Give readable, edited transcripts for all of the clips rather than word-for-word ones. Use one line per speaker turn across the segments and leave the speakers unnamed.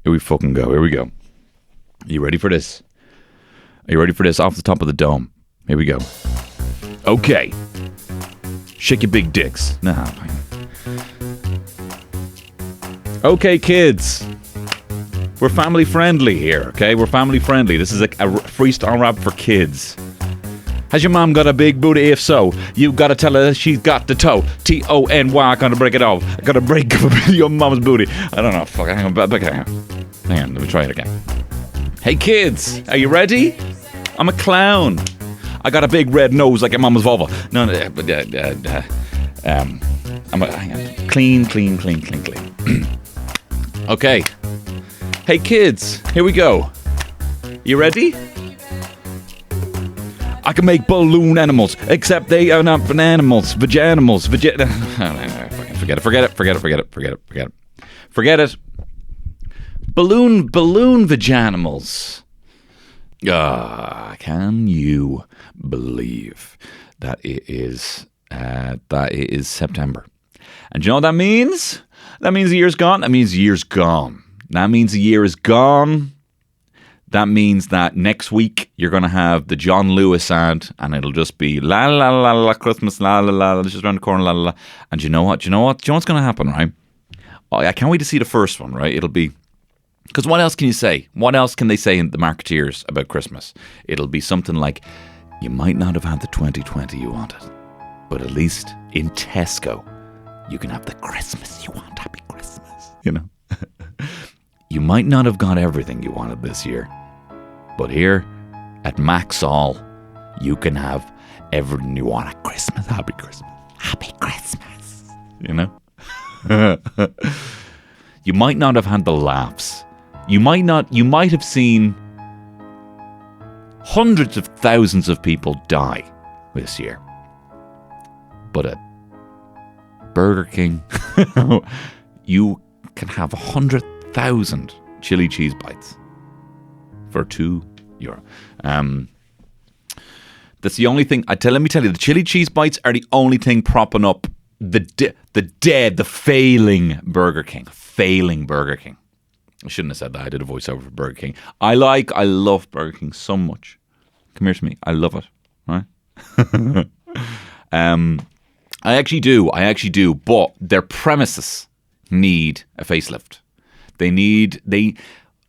Here we fucking go. Here we go. Are you ready for this? Are you ready for this? Off the top of the dome. Here we go. Okay. Shake your big dicks. Nah. Okay, kids. We're family friendly here, okay? We're family friendly. This is a freestyle rap for kids. Has your mom got a big booty? If so, you gotta tell her she's got the toe. T-O-N-Y, gonna break it off. I gotta break your mom's booty. I don't know. Fuck, hang on. Hang on, let me try it again. Hey kids, are you ready? I'm a clown. I got a big red nose like your mama's vulva. No, hang on. Clean. Okay. Hey kids, here we go. You ready? I can make balloon animals, except they are not animals. Vaginimals. Forget it. Balloon vaginimals. Can you believe that it is September? And you know what that means? That means the year's gone. That means the year's gone. That means the year is gone. That means that next week you're going to have the John Lewis ad, and it'll just be la la la la Christmas, la la la, just around the corner, la la la. And you know what's going to happen, right? Oh, I can't wait to see the first one, right? It'll be, because what else can you say? What else can they say in the marketeers about Christmas? It'll be something like, you might not have had the 2020 you wanted, but at least in Tesco, you can have the Christmas you want. Happy Christmas, you know? You might not have got everything you wanted this year, but here at Maxall, you can have everything you want at Christmas. Happy Christmas. Happy Christmas. You know? You might not have had the laughs. You might have seen hundreds of thousands of people die this year. But at Burger King, you can have 100,000 chili cheese bites for €2. That's the only thing. Let me tell you, the chili cheese bites are the only thing propping up the failing Burger King. Failing Burger King. I shouldn't have said that. I did a voiceover for Burger King. I love Burger King so much. Come here to me. I love it. Right? I actually do. But their premises need a facelift. They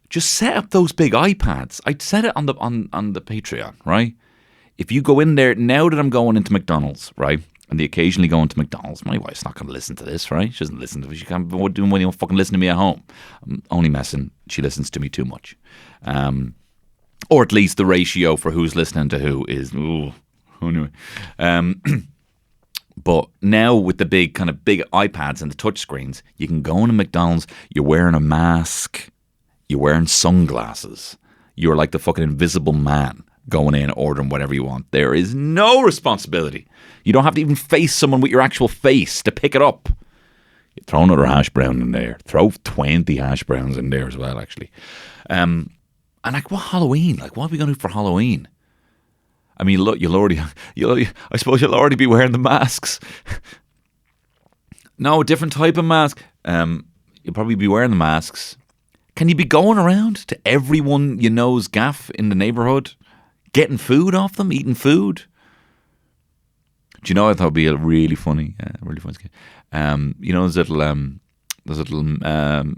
just set up those big iPads. I said it on the Patreon, right? If you go in there, now that I'm going into McDonald's, right? And they occasionally go into McDonald's. My wife's not going to listen to this, right? She doesn't listen to it. She can't do when you don't fucking listen to me at home. I'm only messing. She listens to me too much. Or at least the ratio for who's listening to who is, anyway. But now with the big iPads and the touch screens, you can go into McDonald's, you're wearing a mask, you're wearing sunglasses, you're like the fucking invisible man going in, ordering whatever you want. There is no responsibility. You don't have to even face someone with your actual face to pick it up. You throw another hash brown in there. Throw 20 hash browns in there as well, actually. And like, what Halloween? Like, what are we going to do for Halloween? I mean, look, I suppose you'll already be wearing the masks. No, a different type of mask. You'll probably be wearing the masks. Can you be going around to everyone you know's gaff in the neighbourhood, getting food off them, eating food? Do you know what I thought would be a really funny skit? You know those little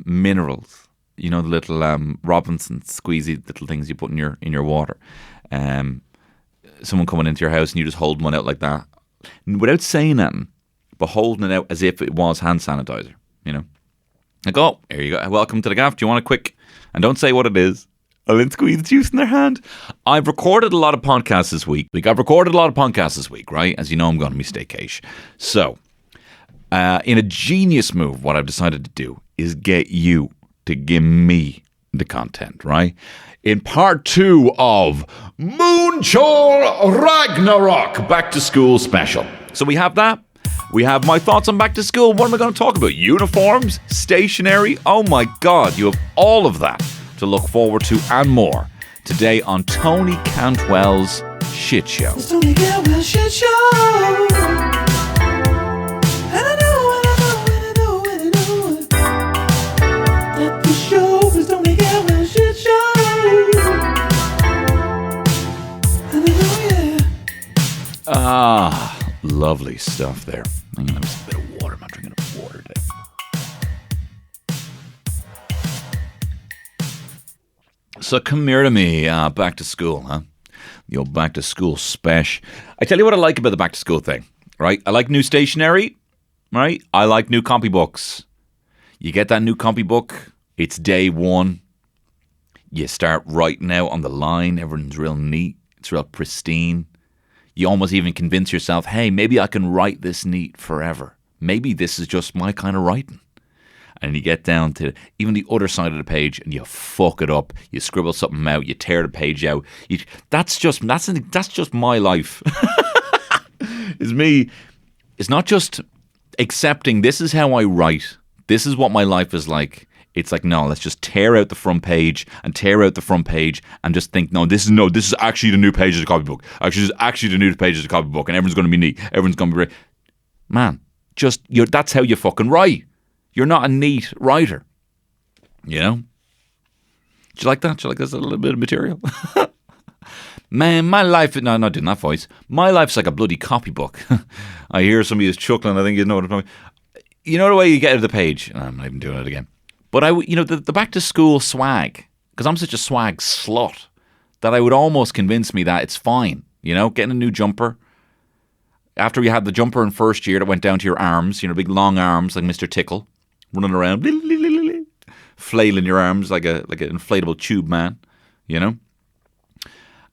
minerals. You know the little Robinson squeezy little things you put in your water. Someone coming into your house and you just hold one out like that, without saying anything, but holding it out as if it was hand sanitizer. You know, like, oh, here you go. Welcome to the gaff. Do you want a quick? And don't say what it is. And then squeeze juice in their hand. I've recorded a lot of podcasts this week. Right? As you know, I'm going to be staycation. So, in a genius move, what I've decided to do is get you to give me the content, right? In part 2 of Múinteor Ragnarok Back to School Special. So we have that. We have my thoughts on back to school. What am I going to talk about? Uniforms? Stationery? Oh my God, you have all of that to look forward to and more today on Tony Cantwell's Shit Show.
It's Tony Cantwell's Shit Show. And I know that the show is Tony
Lovely stuff there. Hang on, there's a bit of water. I'm not drinking enough water today. So come here to me, back to school, huh? The old back to school spesh. I tell you what I like about the back to school thing, right? I like new stationery, right? I like new copybooks. You get that new copybook, it's day one. You start writing out on the line. Everything's real neat. It's real pristine. You almost even convince yourself, hey, maybe I can write this neat forever. Maybe this is just my kind of writing. And you get down to even the other side of the page and you fuck it up. You scribble something out. You tear the page out. That's just my life. It's me. It's not just accepting this is how I write. This is what my life is like. It's like, no, let's just tear out the front page and just think, no, this is actually the new page of the copybook. Actually, this is actually the new page of the copybook, and everyone's going to be neat. Everyone's going to be man. That's how you fucking write. You're not a neat writer, you know. Do you like that? Do you like this a little bit of material? Man, my life. No, I'm not doing that voice. My life's like a bloody copybook. I hear somebody is chuckling. I think you know what I'm talking about. You know the way you get to the page. I'm not even doing it again. But the back to school swag, because I'm such a swag slut, that I would almost convince me that it's fine. You know, getting a new jumper. After you had the jumper in first year that went down to your arms, you know, big long arms like Mr. Tickle, running around, flailing your arms like an inflatable tube man, you know.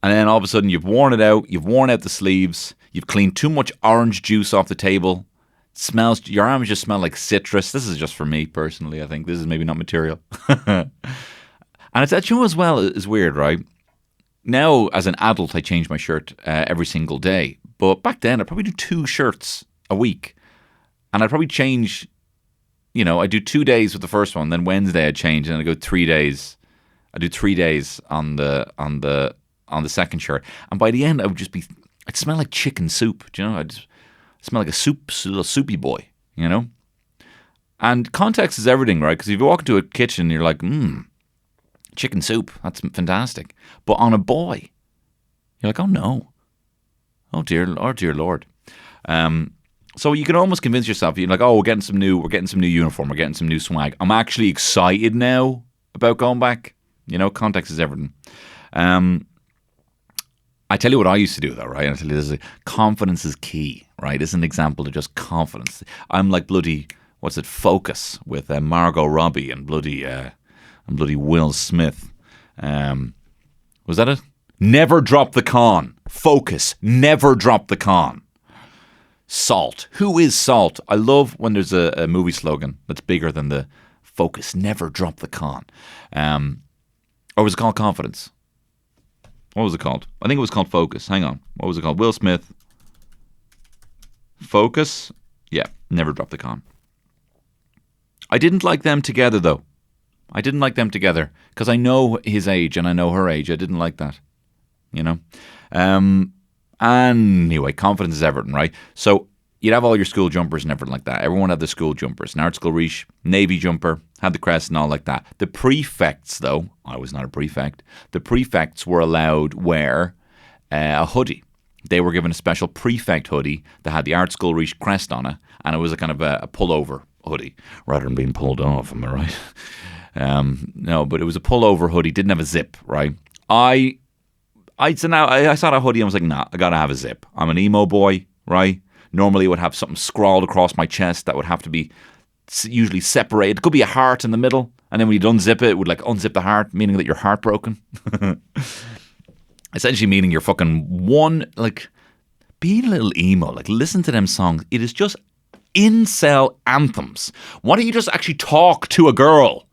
And then all of a sudden you've worn it out. You've worn out the sleeves. You've cleaned too much orange juice off the table. Your arms just smell like citrus. This is just for me personally. I think this is maybe not material. And it's that as well is weird, right? Now as an adult, I change my shirt every single day. But back then, I'd probably do 2 shirts a week, and I'd probably change. You know, I do 2 days with the first one, then Wednesday I change, and I go 3 days. I do 3 days on the second shirt, and by the end, I'd smell like chicken soup. Do you know? I'd smell like a little soupy boy. You know, and context is everything, right? Because if you walk into a kitchen, you're like, chicken soup. That's fantastic. But on a boy, you're like, oh no. Oh dear Lord. So you can almost convince yourself, you're like, oh, we're getting some new uniform, we're getting some new swag. I'm actually excited now about going back. You know, context is everything. I tell you what I used to do though, right? I tell you this confidence is key, right? It's an example of just confidence. I'm like bloody, Focus with Margot Robbie and bloody Will Smith. Was that it? Never drop the con. Focus. Never drop the con. Salt. Who is Salt? I love when there's a movie slogan that's bigger than the focus. Never drop the con. Or was it called Confidence? What was it called? I think it was called Focus. Hang on. What was it called? Will Smith. Focus. Yeah. Never drop the con. I didn't like them together though. I didn't like them together because I know his age and I know her age. I didn't like that. You know? Anyway, confidence is everything, right? So you'd have all your school jumpers and everything like that. Everyone had the school jumpers. An art school reach, navy jumper, had the crest and all like that. The prefects, though, I was not a prefect. The prefects were allowed wear a hoodie. They were given a special prefect hoodie that had the art school reach crest on it, and it was a kind of a pullover hoodie rather than being pulled off. Am I right? No, but it was a pullover hoodie. Didn't have a zip, right? I saw that hoodie and I was like, nah, I gotta have a zip. I'm an emo boy, right? Normally it would have something scrawled across my chest that would have to be usually separated. It could be a heart in the middle, and then when you'd unzip it, it would like unzip the heart, meaning that you're heartbroken. Essentially meaning you're fucking being a little emo, like listen to them songs. It is just incel anthems. Why don't you just actually talk to a girl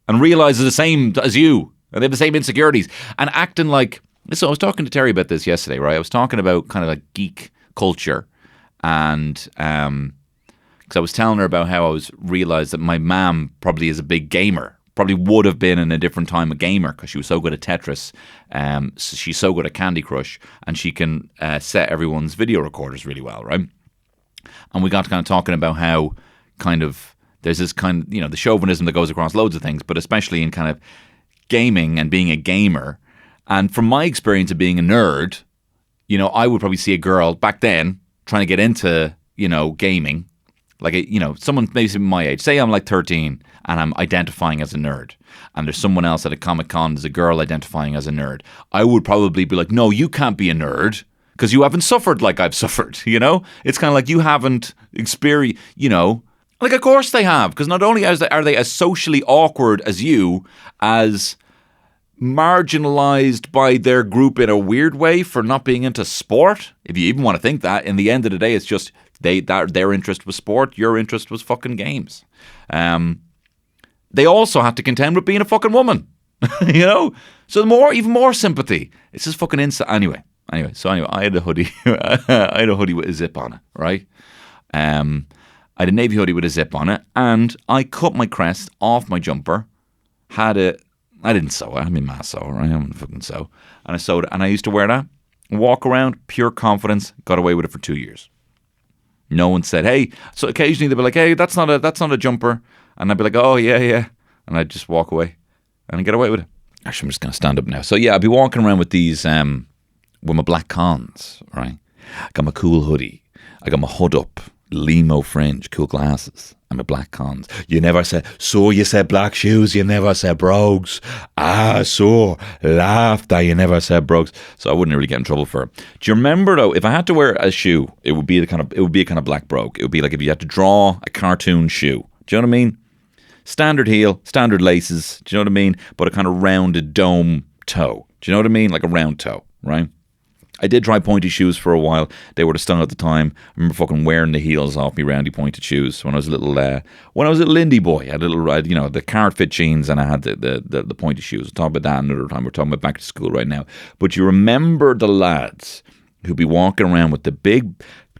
and realize they're the same as you, and they have the same insecurities, and acting like... So I was talking to Terry about this yesterday, right? I was talking about kind of like geek culture, and because I was telling her about how I realised that my mum probably is a big gamer, probably would have been in a different time a gamer because she was so good at Tetris, so she's so good at Candy Crush, and she can set everyone's video recorders really well, right? And we got kind of talking about how kind of there's this kind of, you know, the chauvinism that goes across loads of things, but especially in kind of gaming and being a gamer. And from my experience of being a nerd, you know, I would probably see a girl back then trying to get into, gaming, like, someone maybe my age, say I'm like 13 and I'm identifying as a nerd, and there's someone else at a Comic-Con, there's a girl identifying as a nerd, I would probably be like, no, you can't be a nerd because you haven't suffered like I've suffered, It's kind of like you haven't experienced, like, of course they have, because not only are they as socially awkward as you, as marginalized by their group in a weird way for not being into sport, if you even want to think that. In the end of the day, it's just their interest was sport, your interest was fucking games. They also have to contend with being a fucking woman, so even more sympathy. It's just fucking instant. Anyway, I had a hoodie. I had a hoodie with a zip on it, right? I had a navy hoodie with a zip on it, and I cut my crest off my jumper. I didn't sew it. I mean, my sew, right? I don't fucking sew. And I sewed it, and I used to wear that. Walk around, pure confidence. Got away with it for 2 years. No one said, hey. So occasionally they'd be like, hey, that's not a jumper. And I'd be like, oh, yeah. And I'd just walk away and get away with it. Actually, I'm just going to stand up now. So yeah, I'd be walking around with these, with my black cons, right? I got my cool hoodie. I got my hood up, limo fringe, cool glasses. And my black cons. You never said, so you said black shoes, you never said brogues. So laughed that you never said brogues. So I wouldn't really get in trouble for it. Do you remember though, if I had to wear a shoe, it would be a kind of black brogue. It would be like if you had to draw a cartoon shoe. Do you know what I mean? Standard heel, standard laces, do you know what I mean? But a kind of rounded dome toe. Do you know what I mean? Like a round toe, right? I did try pointy shoes for a while. They were the style at the time. I remember fucking wearing the heels off me roundy pointed shoes when I was a little indie boy. I had a little, the carrot fit jeans, and I had the pointy shoes. We'll talk about that another time. We're talking about back to school right now. But you remember the lads who'd be walking around with the big,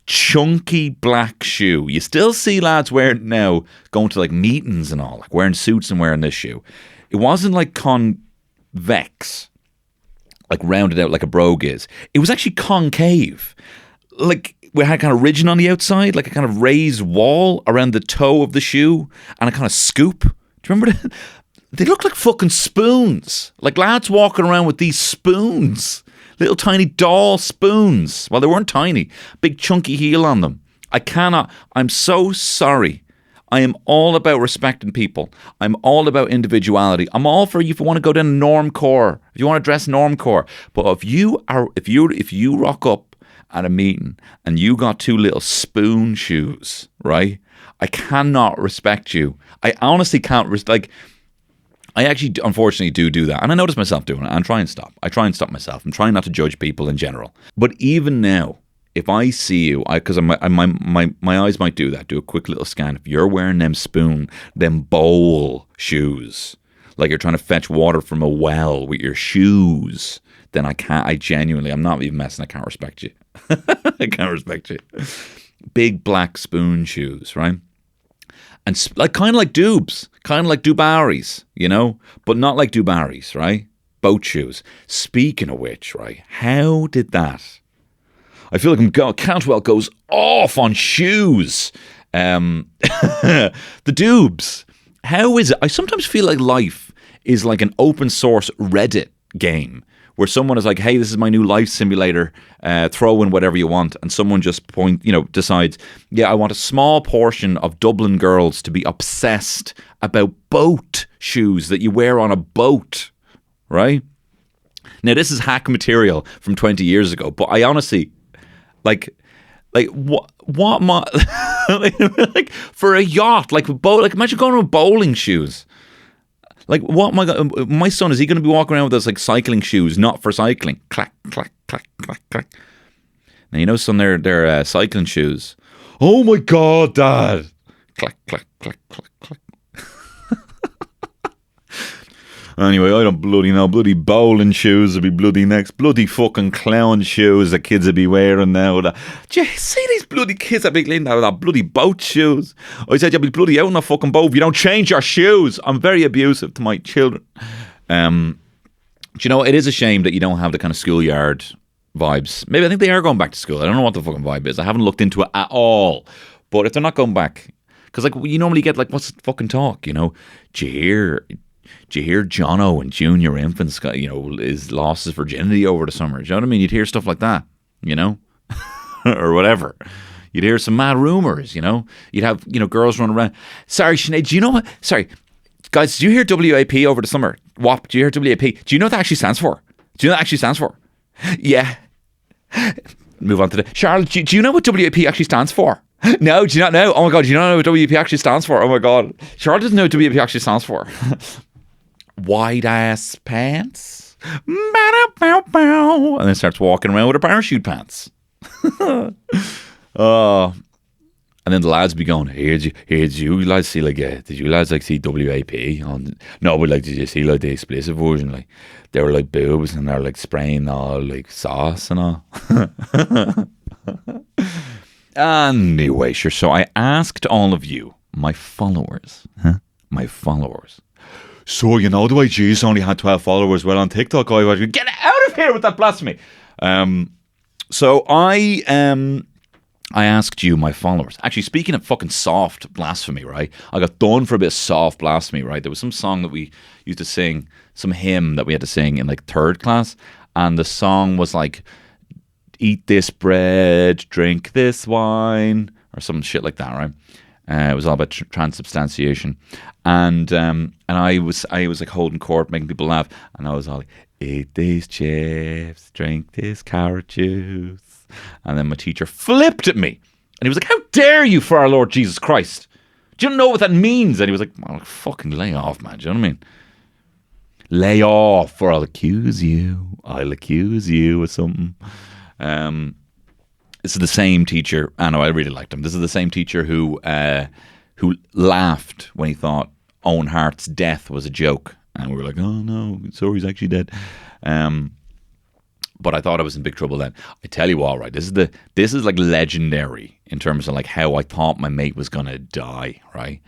chunky black shoe. You still see lads wearing it now, going to like meetings and all, like wearing suits and wearing this shoe. It wasn't like convex, like rounded out like a brogue is. It was actually concave. Like we had kind of ridging on the outside, like a kind of raised wall around the toe of the shoe, and a kind of scoop. Do you remember that? They looked like fucking spoons. Like lads walking around with these spoons. Little tiny doll spoons. Well, they weren't tiny. Big chunky heel on them. I'm so sorry. I am all about respecting people. I'm all about individuality. I'm all for you if you want to go down normcore, if you want to dress normcore. But if you rock up at a meeting and you got two little spoon shoes, right? I cannot respect you. I honestly can't I actually, unfortunately, do that. And I notice myself doing it. And I try and stop myself. I'm trying not to judge people in general. But even now, if I see you, because my eyes might do that, do a quick little scan. If you're wearing them bowl shoes, like you're trying to fetch water from a well with your shoes, then I'm not even messing. I can't respect you. I can't respect you. Big black spoon shoes, right? And kind of like Dubs, kind of like Dubaris, but not like Dubaris, right? Boat shoes. Speaking of which, right, how did that? I feel like Cantwell goes off on shoes. The Dubs. How is it? I sometimes feel like life is like an open source Reddit game where someone is like, hey, this is my new life simulator, throw in whatever you want, and someone just decides, yeah, I want a small portion of Dublin girls to be obsessed about boat shoes that you wear on a boat, right? Now, this is hack material from 20 years ago, but I honestly, like what like for a yacht, like imagine going with bowling shoes. Like, what my son, is he going to be walking around with those like cycling shoes, not for cycling? Clack, clack, clack, clack, clack. Now, son, they're cycling shoes. Oh my God, Dad. Clack, clack, clack, clack, clack. Anyway, I don't bloody know. Bloody bowling shoes would be bloody next. Bloody fucking clown shoes that kids would be wearing now. Do you see these bloody kids that be cleaning out of that bloody boat shoes? I said you'll be bloody out on a fucking boat if you don't change your shoes. I'm very abusive to my children. Do you know, it is a shame that you don't have the kind of schoolyard vibes. Maybe I think they are going back to school. I don't know what the fucking vibe is. I haven't looked into it at all. But if they're not going back, because like you normally get like, what's the fucking talk? Do you hear Jono and junior infants got, is lost his virginity over the summer? Do you know what I mean? You'd hear stuff like that, or whatever. You'd hear some mad rumors, you know. You'd have, you know, girls running around. Sorry, Sinead, do you know what? Sorry, guys, did you hear WAP over the summer? WAP, do you hear WAP? Do you know what that actually stands for? Do you know what that actually stands for? Yeah. Move on to the... Charlotte, do you know what WAP actually stands for? No, do you not know? Oh my God, do you not know what WAP actually stands for? Oh my God. Charlotte doesn't know what WAP actually stands for. Wide ass pants. And then starts walking around with her parachute pants. Oh. And then the lads be going, hey, did you lads see like, did you lads like see WAP? No, but like, did you see like the explicit version? Like, they were like boobs and they're like spraying all like sauce and all. Anyway, sure. So I asked all of you, my followers, so you know the way Jesus only had 12 followers? Well, on TikTok, I was get out of here with that blasphemy. So I asked you, my followers. Actually, speaking of fucking soft blasphemy, right? I got done for a bit of soft blasphemy, right? There was some song that we used to sing, some hymn that we had to sing in like third class, and the song was like, eat this bread, drink this wine, or some shit like that, right? It was all about transubstantiation, and I was like holding court, making people laugh, and I was all like, eat these chips, drink this carrot juice, and then my teacher flipped at me, and he was like, "How dare you, for our Lord Jesus Christ? Do you know what that means?" And he was like, "Oh, fucking lay off, man. Do you know what I mean? Lay off, or I'll accuse you. I'll accuse you of something." This is the same teacher. I know, I really liked him. This is the same teacher who laughed when he thought Owen Hart's death was a joke, and we were like, "Oh no, so he's actually dead." But I thought I was in big trouble then. I tell you what, right? This is like legendary in terms of like how I thought my mate was gonna die. Right?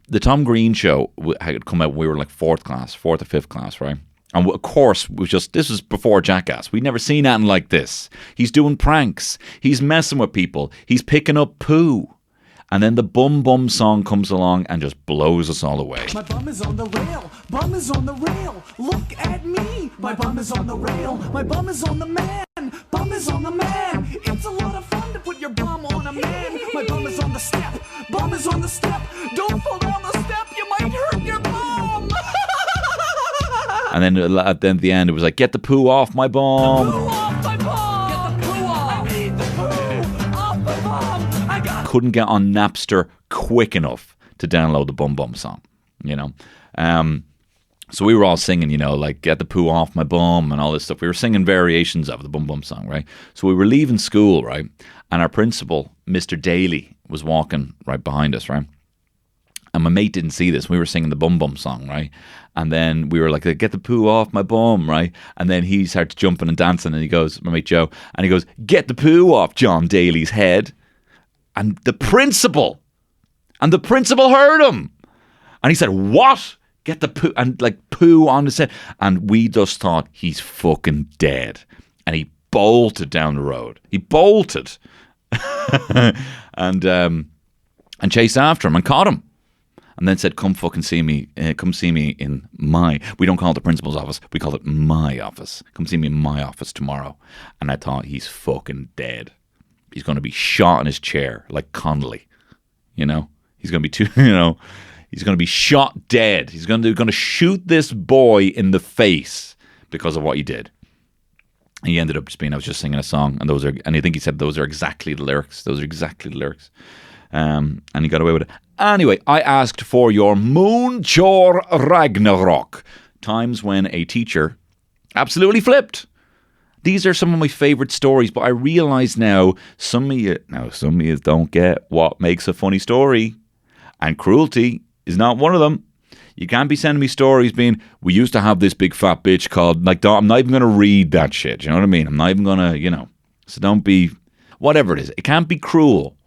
The Tom Green show had come out. We were like fourth or fifth class, right? And of course, this was before Jackass. We'd never seen anything like this. He's doing pranks. He's messing with people. He's picking up poo. And then the Bum Bum song comes along and just blows us all away.
My bum is on the rail, bum is on the rail. Look at me, my bum is on the rail, my bum is on the man, bum is on the man. It's a lot of fun to put your bum on a man. My bum is on the step, bum is on the step. Don't fall down the step, you might hurt your bum.
And then at the end, it was like, get the poo off my bum.
Poo off my bum. Get the poo off. I need the poo off my bum. I got.
Couldn't get on Napster quick enough to download the Bum Bum song, you know. So we were all singing, you know, like get the poo off my bum and all this stuff. We were singing variations of the Bum Bum song, right? So we were leaving school, right? And our principal, Mr. Daly, was walking right behind us, right? And my mate didn't see this. We were singing the Bum Bum song, right? And then we were like, get the poo off my bum, right? And then he started jumping and dancing, and he goes, my mate Joe, and he goes, get the poo off John Daly's head. And the principal heard him. And he said, what? Get the poo, and like poo on his head. And we just thought, he's fucking dead. And he bolted down the road. He bolted. and chased after him and caught him. And then said, come see me in my, we don't call it the principal's office, we call it my office. Come see me in my office tomorrow. And I thought, he's fucking dead. He's going to be shot in his chair like Connolly. You know? He's going to be he's going to be shot dead. He's going to shoot this boy in the face because of what he did. And he ended up just being, I was just singing a song, and I think he said those are exactly the lyrics. Those are exactly the lyrics. And he got away with it. Anyway, I asked for your Múinteor Ragnarok. Times when a teacher absolutely flipped. These are some of my favourite stories, but I realise now some of you don't get what makes a funny story. And cruelty is not one of them. You can't be sending me stories being, we used to have this big fat bitch called, like, I'm not even going to read that shit. You know what I mean? I'm not even going to, so don't be, whatever it is. It can't be cruel.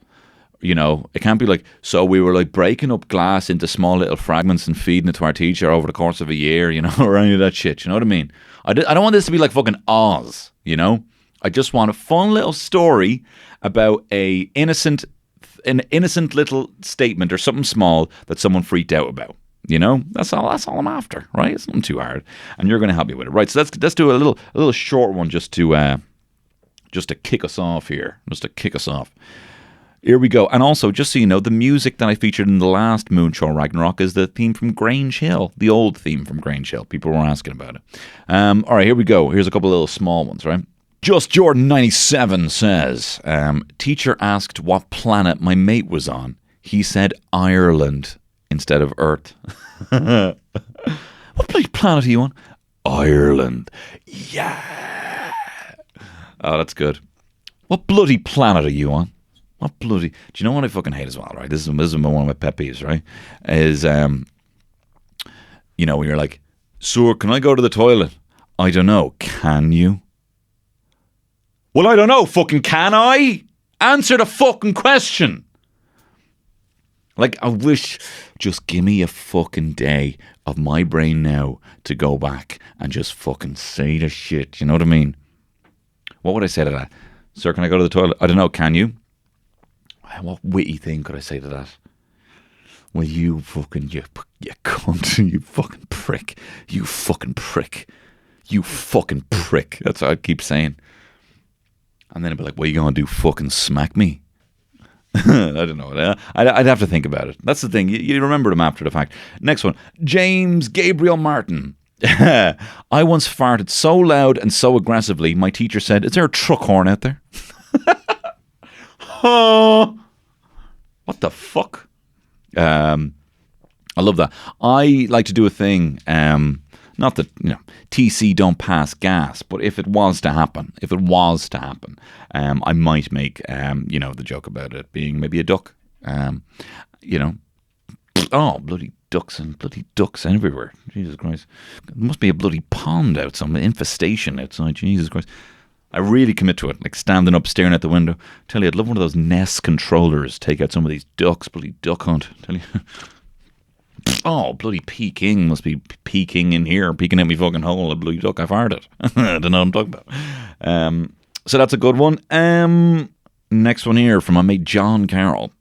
It can't be like, so we were like breaking up glass into small little fragments and feeding it to our teacher over the course of a year, or any of that shit. You know what I mean? I don't want this to be like fucking Oz, I just want a fun little story about an innocent little statement or something small that someone freaked out about. That's all I'm after, right? It's nothing too hard. And you're going to help me with it. Right, so let's do a little short one just to just to kick us off here. Here we go. And also, just so you know, the music that I featured in the last Múinteor Ragnarok is the theme from Grange Hill, the old theme from Grange Hill. People were asking about it. All right, here we go. Here's a couple of little small ones, right? Just Jordan 97 says, teacher asked what planet my mate was on. He said Ireland instead of Earth. What bloody planet are you on? Ireland. Yeah. Oh, that's good. What bloody planet are you on? What bloody... Do you know what I fucking hate as well, right? This is one of my pet peeves, right? Is, when you're like, sir, can I go to the toilet? I don't know. Can you? Well, I don't know. Fucking can I? Answer the fucking question. Like, I wish... Just give me a fucking day of my brain now to go back and just fucking say the shit. You know what I mean? What would I say to that? Sir, can I go to the toilet? I don't know. Can you? What witty thing could I say to that? Well, you fucking, you cunt, you fucking prick. You fucking prick. You fucking prick. That's what I'd keep saying. And then I'd be like, what are you going to do? Fucking smack me? I don't know. I'd have to think about it. That's the thing. You remember them after the fact. Next one. James Gabriel Martin. I once farted so loud and so aggressively, my teacher said, is there a truck horn out there? Oh, what the fuck? I love that. I like to do a thing, not that, TC don't pass gas, but if it was to happen, I might make, the joke about it being maybe a duck. Oh, bloody ducks everywhere. Jesus Christ. There must be a bloody pond out somewhere, infestation outside. Jesus Christ. I really commit to it, like standing up, staring out the window. Tell you, I'd love one of those Nest controllers, take out some of these ducks, bloody duck hunt. Tell you. Oh, bloody Peking must be peeking in here, peeking at me fucking hole, a bloody duck, I farted. I don't know what I'm talking about. So that's a good one. Next one here from my mate John Carroll.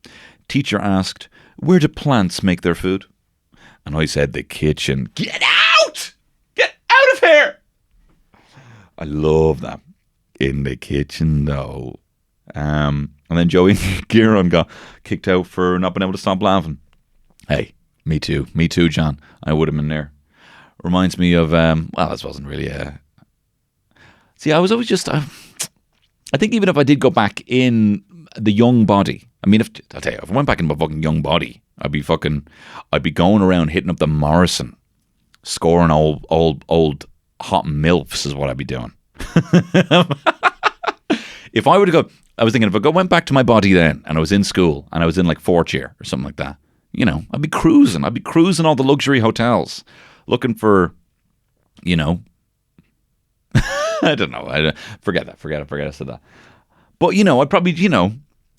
Teacher asked, where do plants make their food? And I said, the kitchen. Get out! Get out of here! I love that. In the kitchen, though. And then Joey Giron got kicked out for not being able to stop laughing. Hey, me too, John. I would have been there. Reminds me of, this wasn't really a... See, I was always just... I think even if I did go back in the young body, I mean, I'll tell you, if I went back in my fucking young body, I'd be going around hitting up the Morrison, scoring old hot MILFs is what I'd be doing. If I were to go, I was thinking if I went back to my body then and I was in school and I was in like fourth year or something like that, I'd be cruising all the luxury hotels looking for, I don't know. Forget I said that. But, I'd probably,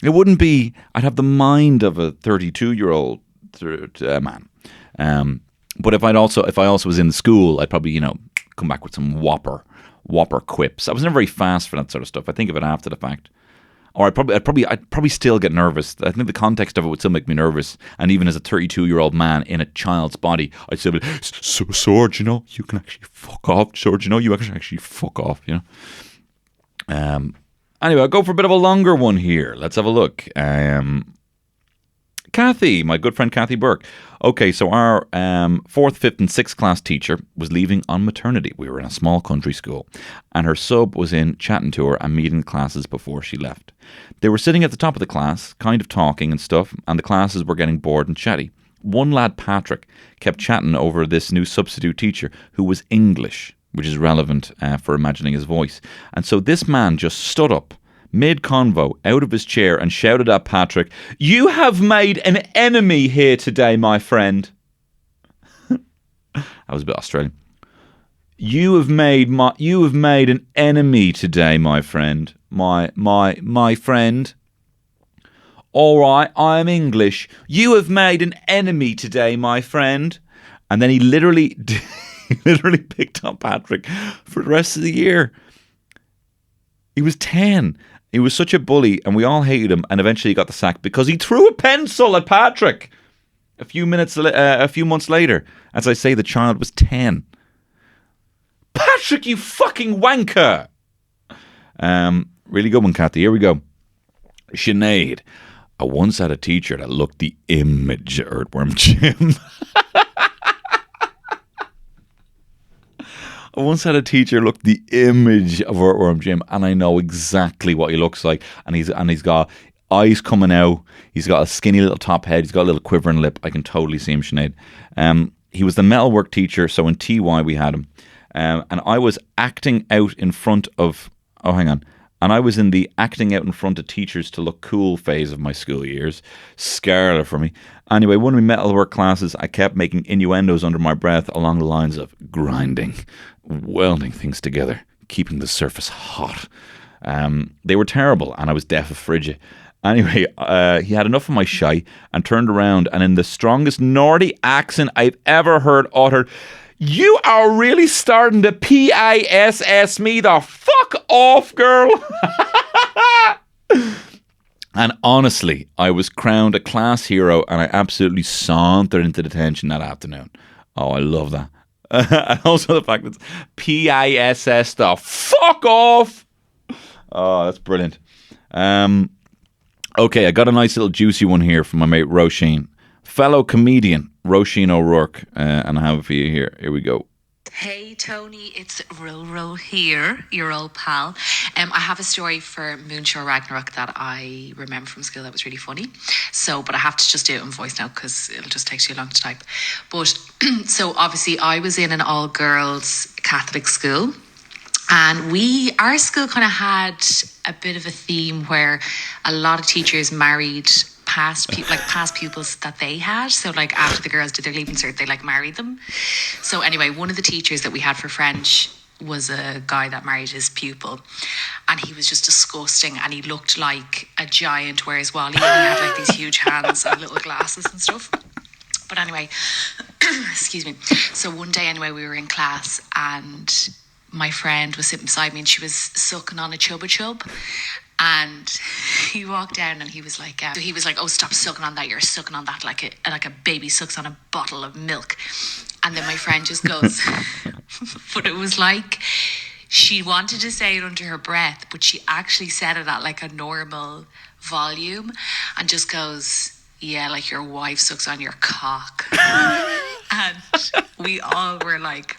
it wouldn't be, I'd have the mind of a 32-year-old man. But if I also was in school, I'd probably, come back with some whopper quips. I was never very fast for that sort of stuff. I think of it after the fact. Or I'd probably still get nervous. I think the context of it would still make me nervous. And even as a 32-year-old man in a child's body, I'd still be like, Sorge, you can actually fuck off. Sorge, you can actually fuck off, Anyway, I'll go for a bit of a longer one here. Let's have a look. Kathy, my good friend Kathy Burke. Okay, so our 4th, 5th and 6th class teacher was leaving on maternity. We were in a small country school. And her sub was in chatting to her and meeting classes before she left. They were sitting at the top of the class, kind of talking and stuff, and the classes were getting bored and chatty. One lad, Patrick, kept chatting over this new substitute teacher who was English, which is relevant for imagining his voice. And so this man just stood up mid-convo out of his chair and shouted at Patrick, "You have made an enemy here today, my friend." That was a bit Australian. You have made an enemy today, my friend. My friend. All right, I am English. You have made an enemy today, my friend. And then he literally picked on Patrick for the rest of the year. He was 10. He was such a bully, and we all hated him. And eventually, he got the sack because he threw a pencil at Patrick. A few months later, as I say, the child was 10. Patrick, you fucking wanker! Really good one, Kathy. Here we go. Sinead. I once had a teacher that looked the image of Earthworm Jim. I once had a teacher look the image of Earthworm Jim, and I know exactly what he looks like. And he's got eyes coming out. He's got a skinny little top head. He's got a little quivering lip. I can totally see him, Sinead. He was the metalwork teacher, so in TY we had him. And I was acting out in front of... Oh, hang on. And I was in the acting out in front of teachers to look cool phase of my school years. Scarlet for me. Anyway, one of my metalwork classes, I kept making innuendos under my breath along the lines of grinding, welding things together, keeping the surface hot. They were terrible, and I was deaf of frigid. Anyway, he had enough of my shite and turned around, and in the strongest Nordy accent I've ever heard uttered, "You are really starting to PISS me the fuck off, girl." And honestly, I was crowned a class hero, and I absolutely sauntered into detention that afternoon. Oh, I love that. And also the fact that it's PISS the fuck off. Oh, that's brilliant. Okay, I got a nice little juicy one here from my mate Roisin. Fellow comedian Roisin O'Rourke, and I have it for you here. Here we go.
Hey Tony, it's Ro here, your old pal. I have a story for Múinteor Ragnarok that I remember from school that was really funny. But I have to just do it in voice now because it'll just take too long to type. But so obviously I was in an all-girls Catholic school. And our school kind of had a bit of a theme where a lot of teachers married past pupils that they had. So like after the girls did their leaving cert, they like married them. So anyway, one of the teachers that we had for French was a guy that married his pupil, and he was just disgusting, and he looked like a giant, whereas Wally, and he had like these huge hands and little glasses and stuff. But anyway, excuse me. So one day anyway, we were in class, and my friend was sitting beside me, and she was sucking on a Chubba Chub, and he walked down and he was like, "Oh, stop sucking on that! You're sucking on that like a baby sucks on a bottle of milk." And then my friend just goes, but it was like she wanted to say it under her breath, but she actually said it at like a normal volume, and just goes, "Yeah, like your wife sucks on your cock." And we all were like,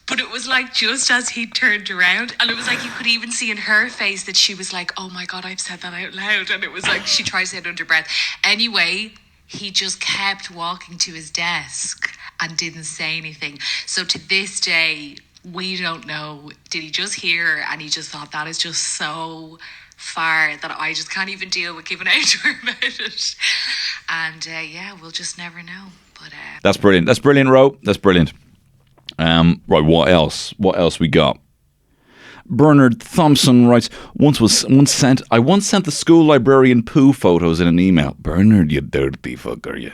but it was like just as he turned around, and it was like you could even see in her face that she was like, "Oh my God, I've said that out loud." And it was like she tried to say it under breath. Anyway, he just kept walking to his desk and didn't say anything. So to this day, we don't know, did he just hear and he just thought that is just so far that I just can't even deal with giving out to her about it. And yeah, we'll just never know. But
That's brilliant. That's brilliant, Ro. That's brilliant. Right, what else? What else we got? Bernard Thompson writes, I once sent the school librarian poo photos in an email. Bernard, you dirty fucker, you.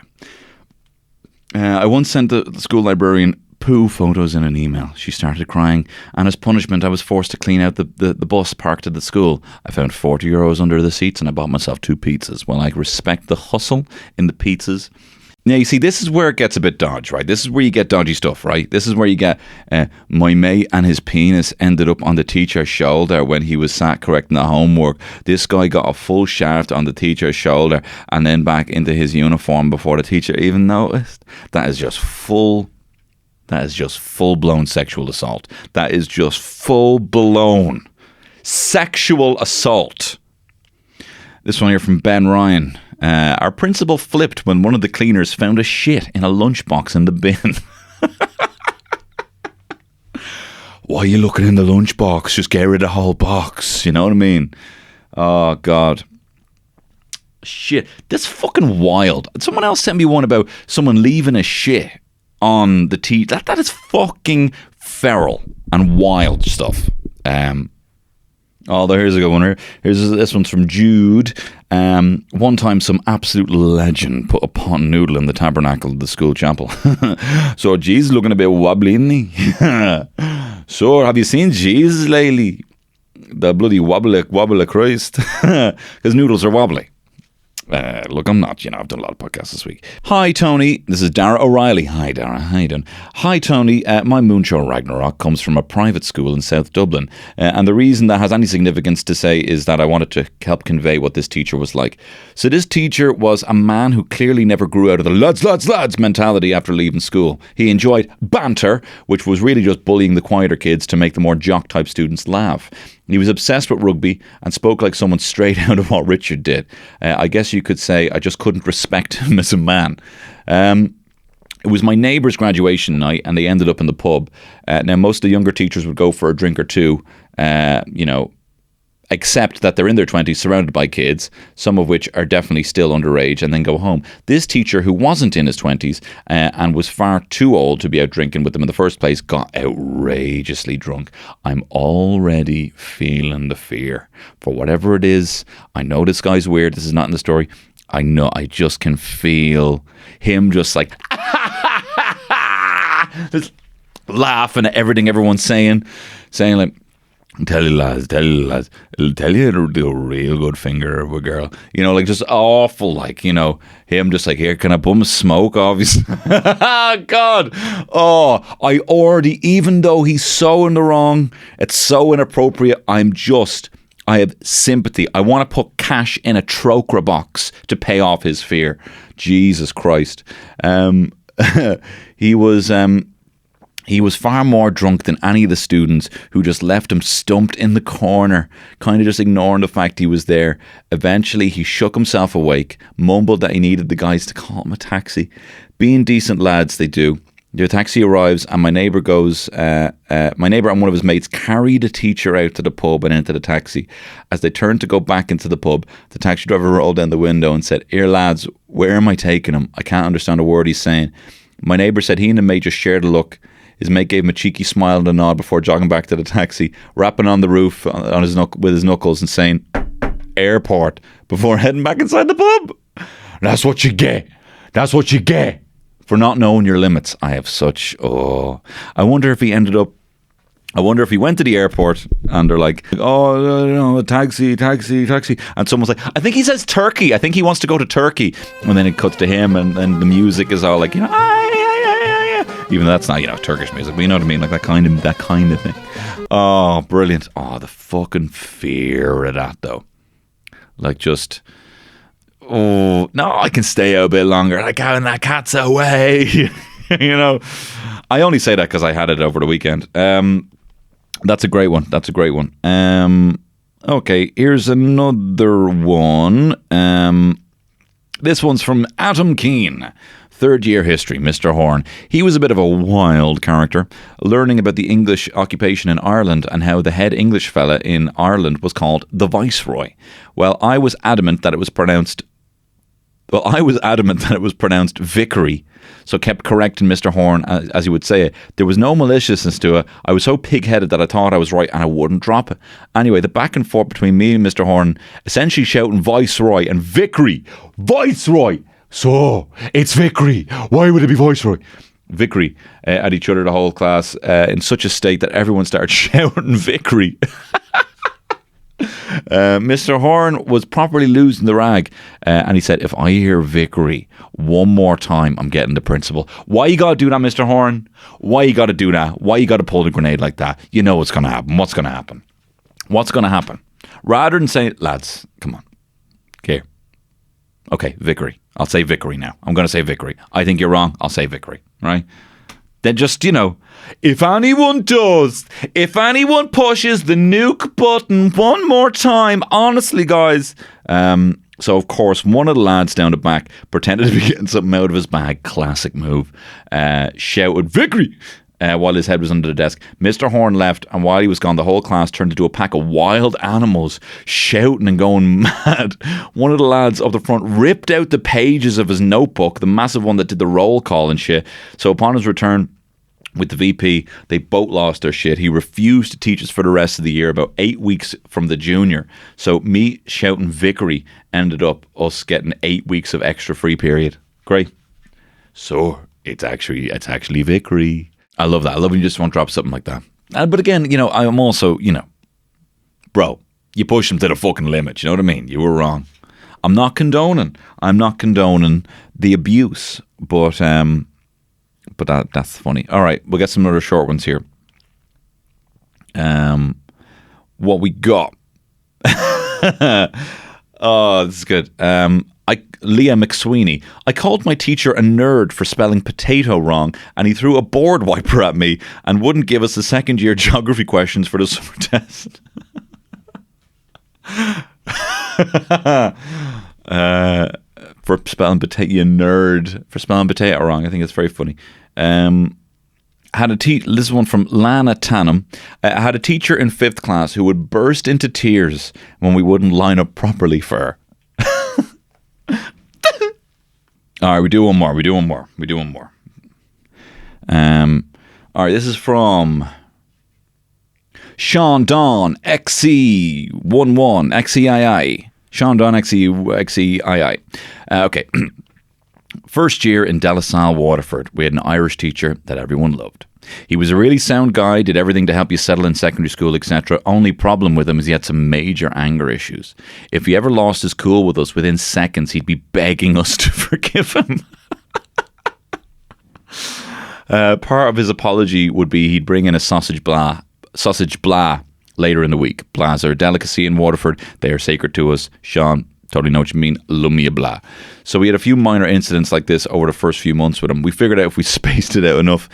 I once sent the school librarian poo photos in an email. She started crying, and as punishment, I was forced to clean out the bus parked at the school. I found €40 under the seats, and I bought myself 2 pizzas. Well, I respect the hustle in the pizzas. Now, you see, this is where it gets a bit dodgy, right? This is where you get dodgy stuff, right? This is where you get my mate and his penis ended up on the teacher's shoulder when he was sat correcting the homework. This guy got a full shaft on the teacher's shoulder and then back into his uniform before the teacher even noticed. That is just full-blown sexual assault. That is just full-blown sexual assault. This one here from Ben Ryan. Our principal flipped when one of the cleaners found a shit in a lunchbox in the bin. Why are you looking in the lunchbox? Just get rid of the whole box. You know what I mean? Oh, God. Shit. That's fucking wild. Someone else sent me one about someone leaving a shit on the tea. That is fucking feral and wild stuff. Here's a good one. This one's from Jude. One time some absolute legend put a pot noodle in the tabernacle of the school chapel. So Jesus looking a bit wobbly, isn't he? So have you seen Jesus lately? The bloody wobble of Christ. Because noodles are wobbly. Look, I'm not, I've done a lot of podcasts this week. Hi, Tony. This is Dara O'Reilly. Hi, Dara. How you doing? Hi, Tony. My Múinteor Ragnarok comes from a private school in South Dublin. And the reason that has any significance to say is that I wanted to help convey what this teacher was like. So this teacher was a man who clearly never grew out of the lads mentality after leaving school. He enjoyed banter, which was really just bullying the quieter kids to make the more jock-type students laugh. He was obsessed with rugby and spoke like someone straight out of what Richard did. I guess you could say I just couldn't respect him as a man. It was my neighbour's graduation night and they ended up in the pub. Now, most of the younger teachers would go for a drink or two, except that they're in their 20s surrounded by kids, some of which are definitely still underage, and then go home. This teacher, who wasn't in his 20s and was far too old to be out drinking with them in the first place, got outrageously drunk. I'm already feeling the fear. For whatever it is, I know this guy's weird, this is not in the story. I know, I just can feel him just like just laughing at everything everyone's saying like, tell you lads, it'll tell you to do a real good finger of a girl. Like just awful, like, him just like, here, can I bum smoke, obviously. God. Oh, I already, even though he's so in the wrong, it's so inappropriate, I have sympathy. I want to put cash in a trochra box to pay off his fear. Jesus Christ. He was far more drunk than any of the students, who just left him stumped in the corner, kind of just ignoring the fact he was there. Eventually, he shook himself awake, mumbled that he needed the guys to call him a taxi. Being decent lads, they do. The taxi arrives and my neighbour and one of his mates carry the teacher out to the pub and into the taxi. As they turned to go back into the pub, the taxi driver rolled down the window and said, "Here lads, where am I taking him? I can't understand a word he's saying." My neighbour said he and the mate just shared a look. His mate gave him a cheeky smile and a nod before jogging back to the taxi, rapping on the roof with his knuckles and saying, "Airport," before heading back inside the pub. That's what you get. That's what you get for not knowing your limits. I have such, I wonder if he went to the airport and they're like, taxi. And someone's like, I think he says Turkey. I think he wants to go to Turkey. And then it cuts to him and the music is all like, even though that's not, Turkish music, but you know what I mean? Like that kind of thing. Oh, brilliant. Oh, the fucking fear of that though. Like just, no, I can stay out a bit longer. Like having that cat's away. I only say that because I had it over the weekend. That's a great one. Okay, here's another one. This one's from Adam Keane. Third year history, Mr. Horn. He was a bit of a wild character, learning about the English occupation in Ireland and how the head English fella in Ireland was called the Viceroy. Well, I was adamant that it was pronounced Vickery, so kept correcting Mr. Horn as he would say it. There was no maliciousness to it. I was so pig-headed that I thought I was right and I wouldn't drop it. Anyway, the back and forth between me and Mr. Horn, essentially shouting Viceroy and Vickery. Viceroy! So, it's Vickery. Why would it be Viceroy? Vickery at each other, the whole class, in such a state that everyone started shouting Vickery. Mr. Horn was properly losing the rag, and he said, "If I hear Vickery one more time, I'm getting the principal." Why you gotta do that, Mr. Horn? Why you gotta do that? Why you gotta pull the grenade like that? You know what's gonna happen. What's gonna happen? Rather than say, lads, come on. Okay, Vickery. I'll say Vickery now. I'm going to say Vickery. I think you're wrong. I'll say Vickery, right? Then just, if anyone pushes the nuke button one more time, honestly, guys. So, of course, one of the lads down the back pretended to be getting something out of his bag. Classic move. Shouted, "Vickery!" While his head was under the desk. Mr. Horn left, and while he was gone, the whole class turned into a pack of wild animals, shouting and going mad. One of the lads up the front ripped out the pages of his notebook, the massive one that did the roll call and shit. So upon his return with the VP, they both lost their shit. He refused to teach us for the rest of the year, about 8 weeks from the junior. So me shouting Vickery ended up us getting 8 weeks of extra free period. Great. So it's actually Vickery. I love that. I love when you just want to drop something like that. But again, I'm also, bro, you push them to the fucking limit. You know what I mean? You were wrong. I'm not condoning the abuse, but that's funny. All right, we'll get some other short ones here. What we got? Oh, this is good. Leah McSweeney. I called my teacher a nerd for spelling potato wrong, and he threw a board wiper at me and wouldn't give us the second year geography questions for the summer test. For spelling potato, you nerd for spelling potato wrong. I think it's very funny. This is one from Lana Tannum. I had a teacher in 5th class who would burst into tears when we wouldn't line up properly for her. All right, we do one more. All right, this is from Sean Don XC11 XEII. Sean Don XEII. Okay. First year in Delassalle, Waterford, we had an Irish teacher that everyone loved. He was a really sound guy, did everything to help you settle in secondary school, etc. Only problem with him is he had some major anger issues. If he ever lost his cool with us, within seconds he'd be begging us to forgive him. Part of his apology would be he'd bring in a sausage blah later in the week. Blahs are a delicacy in Waterford. They are sacred to us. Sean, totally know what you mean. Lumia blah. So we had a few minor incidents like this over the first few months with him. We figured out if we spaced it out enough,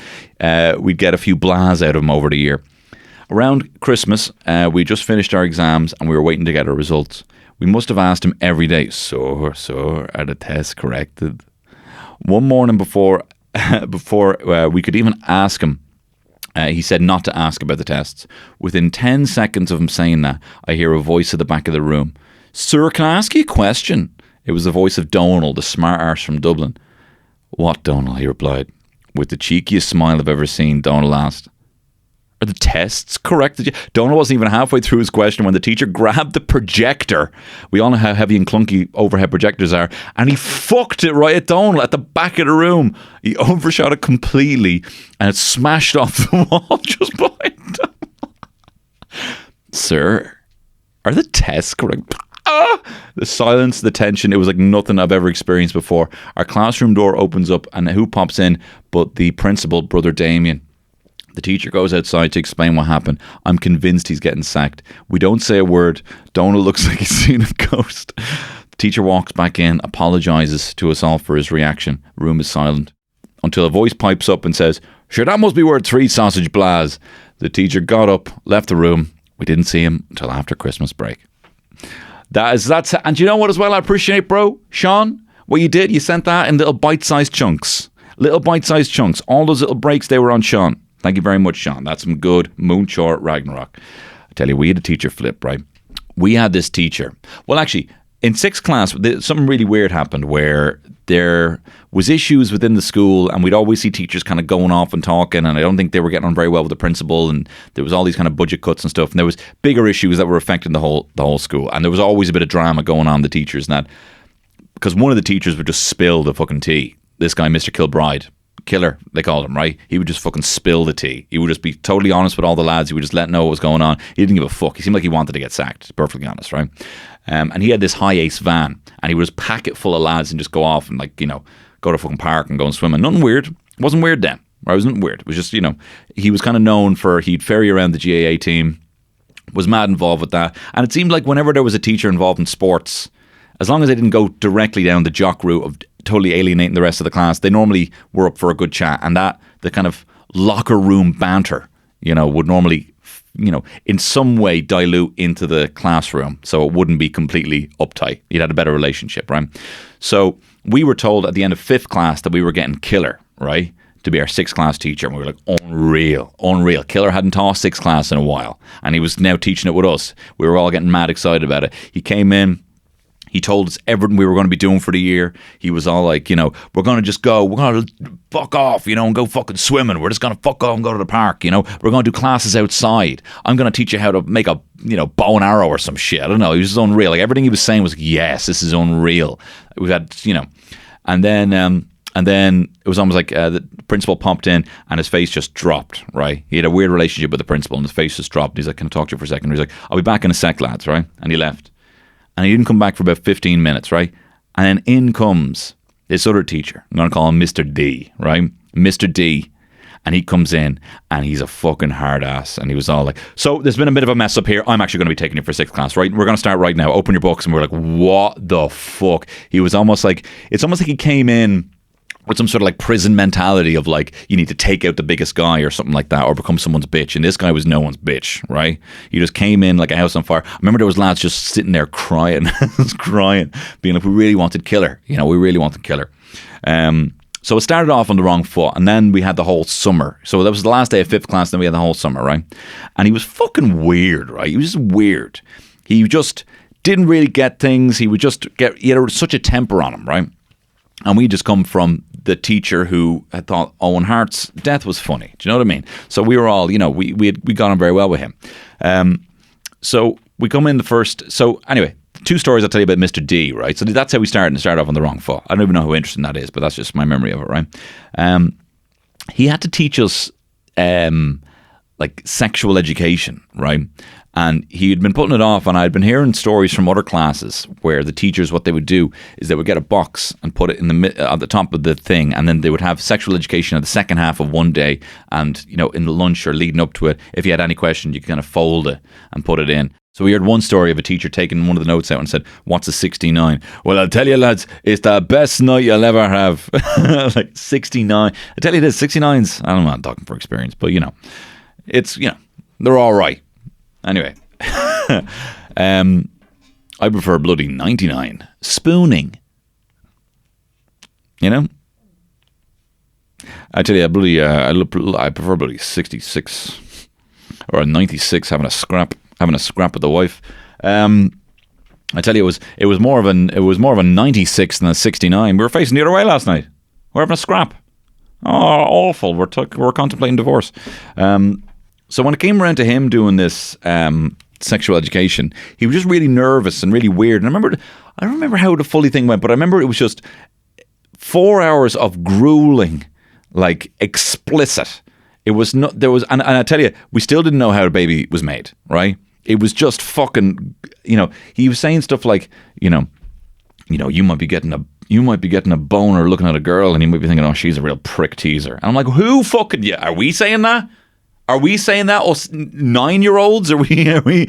we'd get a few blahs out of him over the year. Around Christmas, we just finished our exams and we were waiting to get our results. We must have asked him every day, "So, are the tests corrected?" One morning before we could even ask him, he said not to ask about the tests. Within 10 seconds of him saying that, I hear a voice at the back of the room. "Sir, can I ask you a question?" It was the voice of Donal, the smart arse from Dublin. "What, Donal?" he replied. With the cheekiest smile I've ever seen, Donal asked, "Are the tests correct?" Donal wasn't even halfway through his question when the teacher grabbed the projector. We all know how heavy and clunky overhead projectors are. And he fucked it right at Donal at the back of the room. He overshot it completely and it smashed off the wall just behind him. "Sir, are the tests correct?" The silence, the tension, it was like nothing I've ever experienced before. Our classroom door opens up and who pops in but the principal, Brother Damien. The teacher goes outside to explain what happened. I'm convinced he's getting sacked. We don't say a word. Donal looks like he's seen a ghost. The teacher walks back in, apologises to us all for his reaction. Room is silent. Until a voice pipes up and says, "Sure, that must be worth 3 sausage blahs." The teacher got up, left the room. We didn't see him until after Christmas break. And you know what as well I appreciate, bro? Sean, what you did, you sent that in little bite-sized chunks. All those little breaks, they were on Sean. Thank you very much, Sean. That's some good Múinteor Ragnarok. I tell you, we had a teacher flip, right? We had this teacher. Well, actually, in 6th class, something really weird happened where there was issues within the school and we'd always see teachers kind of going off and talking, and I don't think they were getting on very well with the principal, and there was all these kind of budget cuts and stuff, and there was bigger issues that were affecting the whole school, and there was always a bit of drama going on, the teachers, and that because one of the teachers would just spill the fucking tea. This guy, Mr. Kilbride, Killer, they called him, right? He would just fucking spill the tea. He would just be totally honest with all the lads. He would just let know what was going on. He didn't give a fuck. He seemed like he wanted to get sacked, to be perfectly honest, right? And he had this high ace van, and he would just pack it full of lads and just go off and, like, you know, go to a fucking park and go and swim. And nothing weird. It wasn't weird then. Or it wasn't weird. It was just, you know, he was kind of known for, he'd ferry around the GAA team, was mad involved with that. And it seemed like whenever there was a teacher involved in sports, as long as they didn't go directly down the jock route of totally alienating the rest of the class, they normally were up for a good chat, and that the kind of locker room banter, you know, would normally, you know, in some way dilute into the classroom, so it wouldn't be completely uptight. You'd had a better relationship, right? So we were told at the end of 5th class that we were getting Killer, right, to be our 6th class teacher, and we were like, unreal. Killer hadn't taught 6th class in a while, and he was now teaching it with us. We were all getting mad excited about it. He came in. He told us everything we were going to be doing for the year. He was all like, you know, we're going to just go, we're going to fuck off, you know, and go fucking swimming. We're just going to fuck off and go to the park, you know. We're going to do classes outside. I'm going to teach you how to make a, you know, bow and arrow or some shit. I don't know. He was just unreal. Like, everything he was saying was, yes, this is unreal. We've had, you know, and then it was almost like the principal popped in and his face just dropped, right? He had a weird relationship with the principal and his face just dropped. He's like, "Can I talk to you for a second?" He's like, "I'll be back in a sec, lads," right? And he left. And he didn't come back for about 15 minutes, right? And then in comes this other teacher. I'm going to call him Mr. D, right? Mr. D. And he comes in and he's a fucking hard ass. And he was all like, so there's been a bit of a mess up here. I'm actually going to be taking you for 6th class, right? We're going to start right now. Open your books. And we're like, what the fuck? He was almost like, it's almost like he came in with some sort of like prison mentality of like, you need to take out the biggest guy or something like that or become someone's bitch. And this guy was no one's bitch, right? He just came in like a house on fire. I remember there was lads just sitting there crying, crying, being like, we really wanted to kill her. You know, we really wanted to kill her. So it started off on the wrong foot, and then we had the whole summer. So that was the last day of 5th class, then we had the whole summer, right? And he was fucking weird, right? He was just weird. He just didn't really get things. He would just he had such a temper on him, right? And we just come from the teacher who had thought Owen Hart's death was funny. Do you know what I mean? So we were all, you know, we got on very well with him. So we come in the first. So anyway, 2 stories I'll tell you about Mr. D, right? So that's how we started, and started off on the wrong foot. I don't even know how interesting that is, but that's just my memory of it, right? He had to teach us like sexual education, right? And he had been putting it off, and I'd been hearing stories from other classes where the teachers, what they would do is they would get a box and put it in at the top of the thing, and then they would have sexual education at the second half of one day, and you know, in the lunch or leading up to it, if you had any question, you could kind of fold it and put it in. So we heard one story of a teacher taking one of the notes out and said, what's a 69? Well, I'll tell you, lads, it's the best night you'll ever have. Like 69. I tell you this, 69s, I don't know, I'm talking for experience, but you know, it's, you know, they're all right. Anyway, I prefer bloody 99. Spooning. You know? I tell you, I prefer bloody 66 or a 96 having a scrap with the wife. I tell you, it was more of a 96 than a 69. We were facing the other way last night. We're having a scrap. Oh, awful. We're contemplating divorce. So when it came around to him doing this sexual education, he was just really nervous and really weird. And I don't remember how the fully thing went, but I remember it was just 4 hours of grueling, like explicit. It was not, there was, and I tell you, we still didn't know how a baby was made, right? It was just fucking, you know, he was saying stuff like, you know, you might be getting a boner looking at a girl, and you might be thinking, oh, she's a real prick teaser. And I'm like, who fucking, yeah, are we saying that? Are we saying that? Us 9-year-olds? Are we?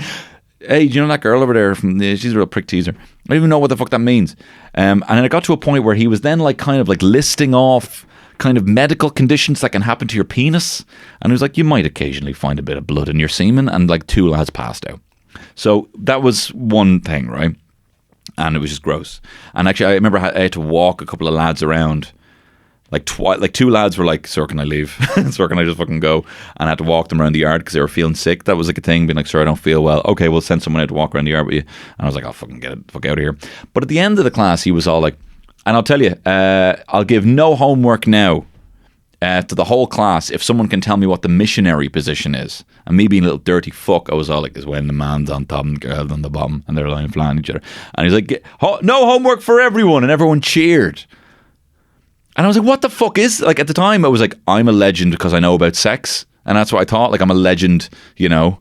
Hey, do you know that girl over there? She's a real prick teaser. I don't even know what the fuck that means. And then it got to a point where he was then like kind of like listing off kind of medical conditions that can happen to your penis. And he was like, you might occasionally find a bit of blood in your semen, and like 2 lads passed out. So that was one thing, right? And it was just gross. And actually, I remember I had to walk a couple of lads around. Like 2 lads were like, sir, can I leave? Sir, can I just fucking go? And I had to walk them around the yard because they were feeling sick. That was like a thing, being like, sir, I don't feel well. Okay, we'll send someone out to walk around the yard with you. And I was like, I'll fucking get it, fuck out of here. But at the end of the class, he was all like, and I'll tell you, I'll give no homework now to the whole class if someone can tell me what the missionary position is. And me being a little dirty fuck, I was all like, is when the man's on top and the girl's on the bottom and they're lying flat on each other. And he's like, no homework for everyone. And everyone cheered. And I was like, what the fuck is, like at the time I was like, I'm a legend because I know about sex. And that's what I thought, like I'm a legend, you know.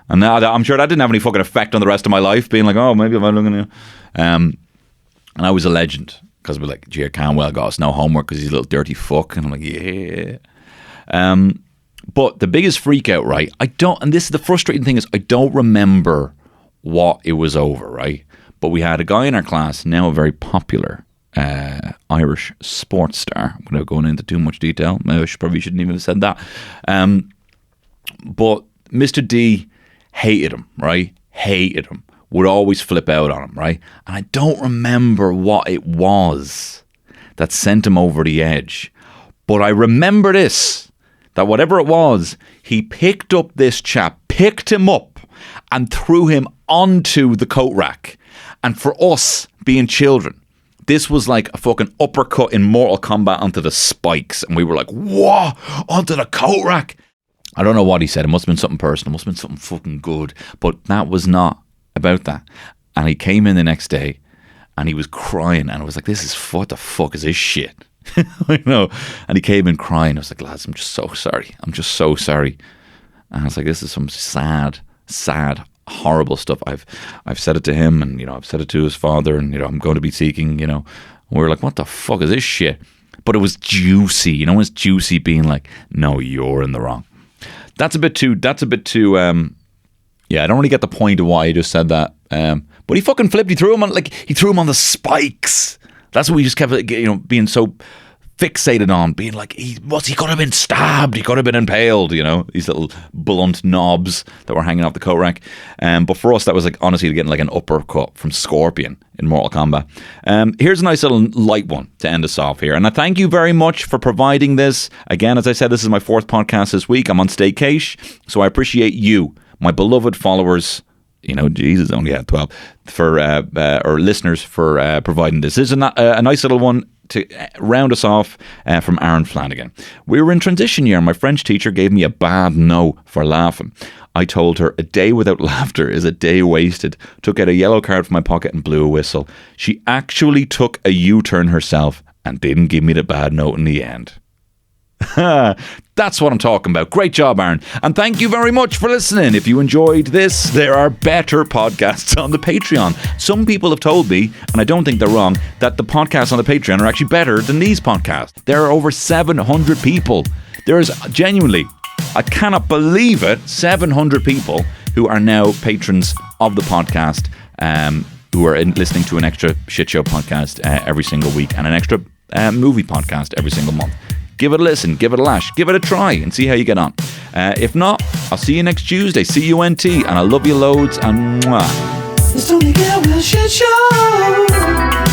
And now I'm sure that didn't have any fucking effect on the rest of my life, being like, oh, maybe I'm looking at and I was a legend because we're like, Gia Canwell got us no homework because he's a little dirty fuck. And I'm like, yeah. But the biggest freak out, right? And this is the frustrating thing is I don't remember what it was over, right? But we had a guy in our class, now a very popular Irish sports star, without going into too much detail. I probably shouldn't even have said that. But Mr. D hated him, right? Hated him. Would always flip out on him, right? And I don't remember what it was that sent him over the edge. But I remember this, that whatever it was, he picked up this chap, picked him up and threw him onto the coat rack. And for us, being children, this was like a fucking uppercut in Mortal Kombat onto the spikes. And we were like, whoa, onto the coat rack. I don't know what he said. It must have been something personal. It must have been something fucking good. But that was not about that. And he came in the next day and he was crying. And I was like, what the fuck is this shit? I know. And he came in crying. I was like, lads, I'm just so sorry. I'm just so sorry. And I was like, this is some sad, horrible stuff. I've said it to him, and I've said it to his father, and I'm going to be seeking. We're like, what the fuck is this shit? But it was juicy. It's juicy being like, no, you're in the wrong. That's a bit too. Yeah, I don't really get the point of why he just said that. But he fucking flipped. He threw him on the spikes. That's what we just kept, being so fixated on, being like, he could have been stabbed, he could have been impaled, these little blunt knobs that were hanging off the coat rack. But for us, that was like, honestly, getting like an uppercut from Scorpion in Mortal Kombat. Here's a nice little light one to end us off here. And I thank you very much for providing this. Again, as I said, this is my 4th podcast this week. I'm on staycation, so I appreciate you, my beloved followers. Jesus only had 12 for or listeners for providing this. This is a nice little one to round us off from Aaron Flanagan. We were in transition year and my French teacher gave me a bad no for laughing. I told her a day without laughter is a day wasted, took out a yellow card from my pocket and blew a whistle. She actually took a U-turn herself and didn't give me the bad note in the end. That's what I'm talking about. Great job, Aaron. And thank you very much for listening. If you enjoyed this, there are better podcasts on the Patreon. Some people have told me, and I don't think they're wrong, that the podcasts on the Patreon are actually better than these podcasts. There are over 700 people. There is genuinely, I cannot believe it, 700 people who are now patrons of the podcast, who are listening to an extra shit show podcast every single week and an extra movie podcast every single month. Give it a listen, give it a lash, give it a try and see how you get on. If not, I'll see you next Tuesday. CUNT, and I love you loads, and mwah.
It's only get with shit show.